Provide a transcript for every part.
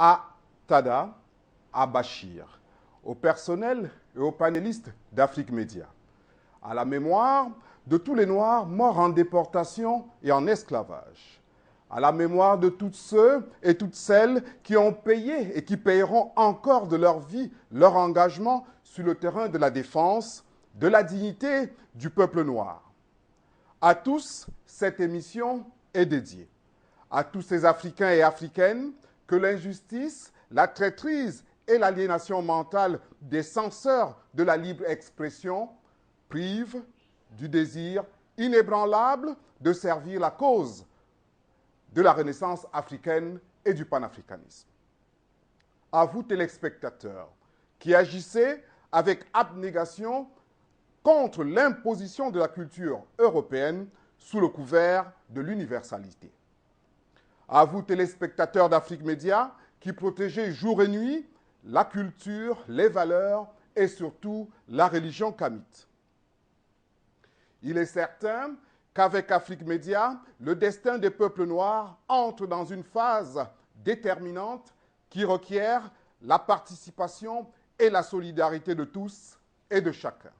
à Tada, à Bachir, au personnel et aux panélistes d'Afrique Média, à la mémoire de tous les Noirs morts en déportation et en esclavage, à la mémoire de tous ceux et toutes celles qui ont payé et qui payeront encore de leur vie leur engagement sur le terrain de la défense de la dignité du peuple noir. À tous, cette émission est dédiée. À tous ces Africains et Africaines que l'injustice, la traîtrise et l'aliénation mentale des censeurs de la libre expression privent du désir inébranlable de servir la cause de la renaissance africaine et du panafricanisme. À vous, téléspectateurs, qui agissez avec abnégation contre l'imposition de la culture européenne sous le couvert de l'universalité. À vous, téléspectateurs d'Afrique Média, qui protégez jour et nuit la culture, les valeurs et surtout la religion kamite. Il est certain qu'avec Afrique Média, le destin des peuples noirs entre dans une phase déterminante qui requiert la participation et la solidarité de tous et de chacun.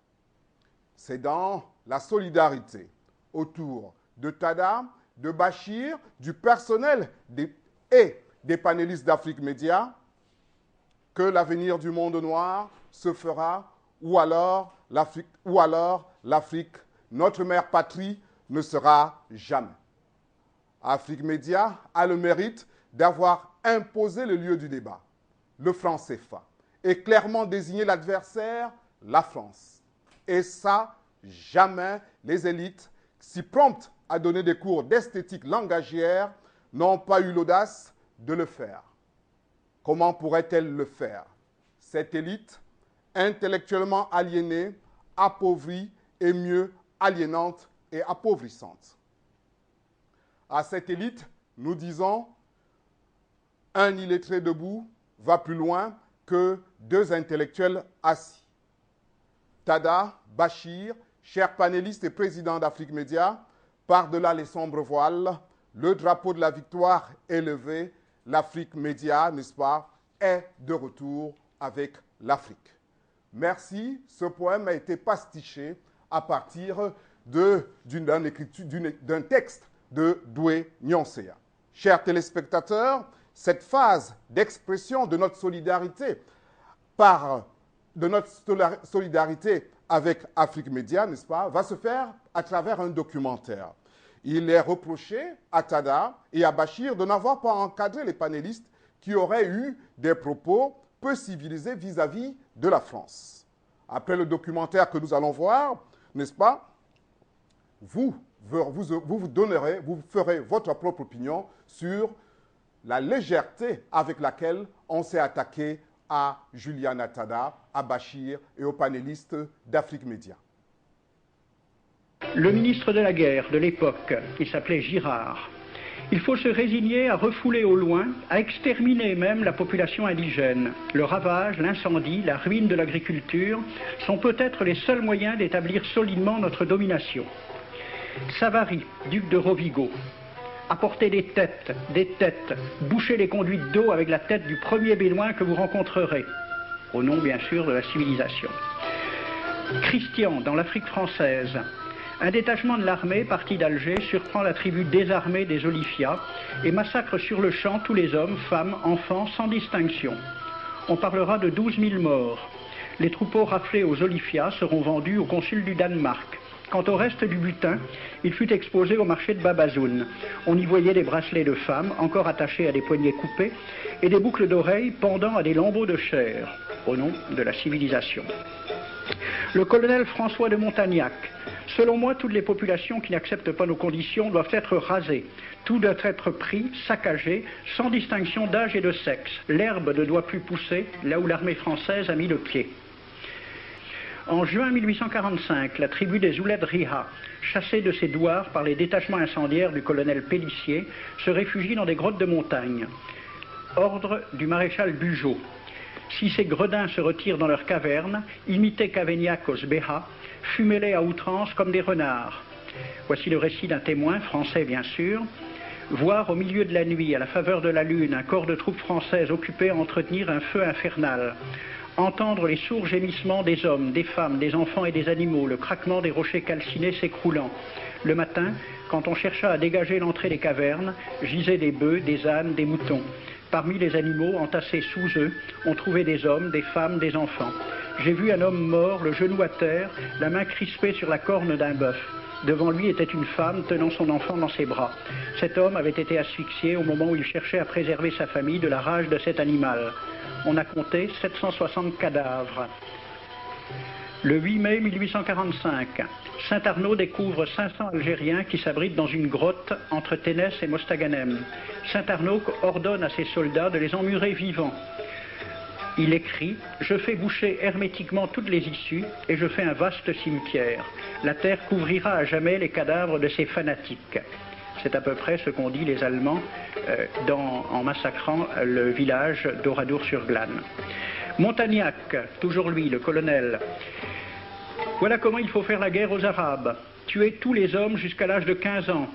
C'est dans la solidarité autour de Tada, de Bachir, du personnel et des panélistes d'Afrique Média que l'avenir du monde noir se fera, ou alors l'Afrique, notre mère patrie, ne sera jamais. Afrique Média a le mérite d'avoir imposé le lieu du débat, le franc CFA, et clairement désigné l'adversaire, la France. Et ça, jamais les élites, si promptes à donner des cours d'esthétique langagière, n'ont pas eu l'audace de le faire. Comment pourrait-elle le faire? Cette élite, intellectuellement aliénée, appauvrie et mieux aliénante et appauvrissante. À cette élite, nous disons, un illettré debout va plus loin que deux intellectuels assis. Tada, Bachir, chers panélistes et présidents d'Afrique Média, par-delà les sombres voiles, le drapeau de la victoire est levé, l'Afrique Média, n'est-ce pas, est de retour avec l'Afrique. Merci, ce poème a été pastiché à partir d'un texte de Doué Nyoncéa. Chers téléspectateurs, cette phase d'expression de notre solidarité avec Afrique Média, n'est-ce pas, va se faire à travers un documentaire. Il est reproché à Tada et à Bachir de n'avoir pas encadré les panélistes qui auraient eu des propos peu civilisés vis-à-vis de la France. Après le documentaire que nous allons voir, n'est-ce pas, vous ferez votre propre opinion sur la légèreté avec laquelle on s'est attaqué à Juliana Tada, à Bachir et aux panélistes d'Afrique Média. Le ministre de la guerre de l'époque, qui s'appelait Girard, il faut se résigner à refouler au loin, à exterminer même la population indigène. Le ravage, l'incendie, la ruine de l'agriculture sont peut-être les seuls moyens d'établir solidement notre domination. Savary, duc de Rovigo, apportez des têtes, bouchez les conduites d'eau avec la tête du premier bédouin que vous rencontrerez, au nom bien sûr de la civilisation. Christian, dans l'Afrique française, un détachement de l'armée parti d'Alger surprend la tribu désarmée des Olifia et massacre sur le champ tous les hommes, femmes, enfants, sans distinction. On parlera de 12 000 morts. Les troupeaux raflés aux Olifia seront vendus au consul du Danemark. Quant au reste du butin, il fut exposé au marché de Babazoun. On y voyait des bracelets de femmes, encore attachés à des poignets coupés, et des boucles d'oreilles pendant à des lambeaux de chair, au nom de la civilisation. Le colonel François de Montagnac. Selon moi, toutes les populations qui n'acceptent pas nos conditions doivent être rasées. Tout doit être pris, saccagé, sans distinction d'âge et de sexe. L'herbe ne doit plus pousser là où l'armée française a mis le pied. En juin 1845, la tribu des Ouled Riha, chassée de ses douars par les détachements incendiaires du colonel Pélissier, se réfugie dans des grottes de montagne. Ordre du maréchal Bugeaud. Si ces gredins se retirent dans leurs cavernes, imitez Cavaignac Béha, fumez-les à outrance comme des renards. Voici le récit d'un témoin, français bien sûr. Voir au milieu de la nuit, à la faveur de la lune, un corps de troupes françaises occupé à entretenir un feu infernal. Entendre les sourds gémissements des hommes, des femmes, des enfants et des animaux, le craquement des rochers calcinés s'écroulant. Le matin, quand on chercha à dégager l'entrée des cavernes, gisaient des bœufs, des ânes, des moutons. Parmi les animaux, entassés sous eux, on trouvait des hommes, des femmes, des enfants. J'ai vu un homme mort, le genou à terre, la main crispée sur la corne d'un bœuf. Devant lui était une femme tenant son enfant dans ses bras. Cet homme avait été asphyxié au moment où il cherchait à préserver sa famille de la rage de cet animal. On a compté 760 cadavres. Le 8 mai 1845, Saint-Arnaud découvre 500 Algériens qui s'abritent dans une grotte entre Ténès et Mostaganem. Saint-Arnaud ordonne à ses soldats de les emmurer vivants. Il écrit « Je fais boucher hermétiquement toutes les issues et je fais un vaste cimetière. La terre couvrira à jamais les cadavres de ces fanatiques. » C'est à peu près ce qu'ont dit les Allemands en massacrant le village d'Oradour-sur-Glane. Montagnac, toujours lui, le colonel. Voilà comment il faut faire la guerre aux Arabes. Tuer tous les hommes jusqu'à l'âge de 15 ans.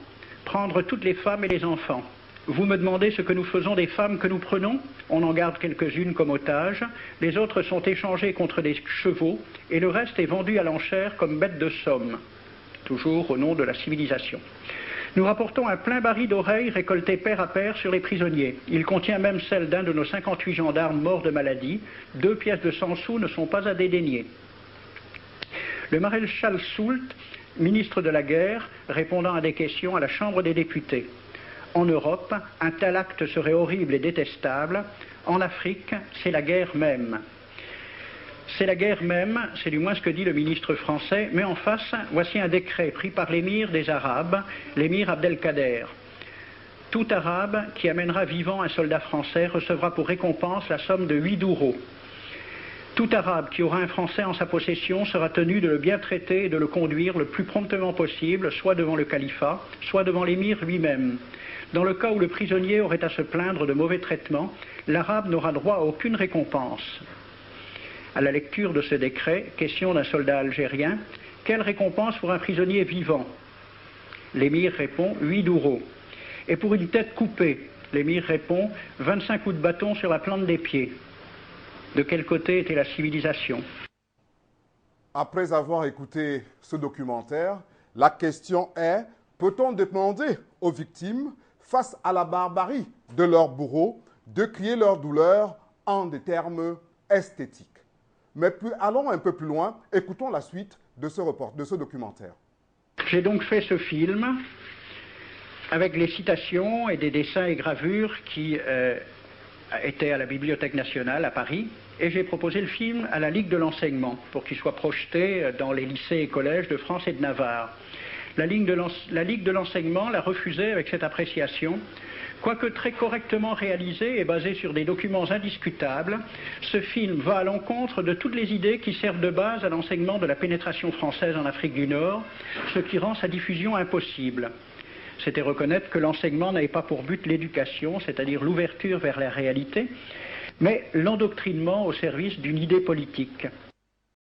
Prendre toutes les femmes et les enfants. Vous me demandez ce que nous faisons des femmes que nous prenons? On en garde quelques-unes comme otages. Les autres sont échangées contre des chevaux et le reste est vendu à l'enchère comme bêtes de somme. Toujours au nom de la civilisation. Nous rapportons un plein baril d'oreilles récolté paire à paire sur les prisonniers. Il contient même celle d'un de nos 58 gendarmes morts de maladie. 2 pièces de 100 sous ne sont pas à dédaigner. Le maréchal Soult, ministre de la guerre, répondant à des questions à la Chambre des députés. En Europe, un tel acte serait horrible et détestable. En Afrique, c'est la guerre même. C'est la guerre même, c'est du moins ce que dit le ministre français, mais en face, voici un décret pris par l'émir des Arabes, l'émir Abdelkader. Tout Arabe qui amènera vivant un soldat français recevra pour récompense la somme de 8 douros. Tout Arabe qui aura un Français en sa possession sera tenu de le bien traiter et de le conduire le plus promptement possible, soit devant le califat, soit devant l'émir lui-même. Dans le cas où le prisonnier aurait à se plaindre de mauvais traitements, l'Arabe n'aura droit à aucune récompense. À la lecture de ce décret, question d'un soldat algérien, quelle récompense pour un prisonnier vivant? L'émir répond 8 douros. Et pour une tête coupée, l'émir répond 25 coups de bâton sur la plante des pieds. De quel côté était la civilisation? Après avoir écouté ce documentaire, la question est, peut-on demander aux victimes, face à la barbarie de leurs bourreaux, de crier leur douleur en des termes esthétiques? Mais allons un peu plus loin, écoutons la suite de ce documentaire. J'ai donc fait ce film avec les citations et des dessins et gravures qui étaient à la Bibliothèque nationale à Paris, et j'ai proposé le film à la Ligue de l'enseignement pour qu'il soit projeté dans les lycées et collèges de France et de Navarre. La Ligue de l'enseignement l'a refusé avec cette appréciation. Quoique très correctement réalisé et basé sur des documents indiscutables, ce film va à l'encontre de toutes les idées qui servent de base à l'enseignement de la pénétration française en Afrique du Nord, ce qui rend sa diffusion impossible. C'était reconnaître que l'enseignement n'avait pas pour but l'éducation, c'est-à-dire l'ouverture vers la réalité, mais l'endoctrinement au service d'une idée politique.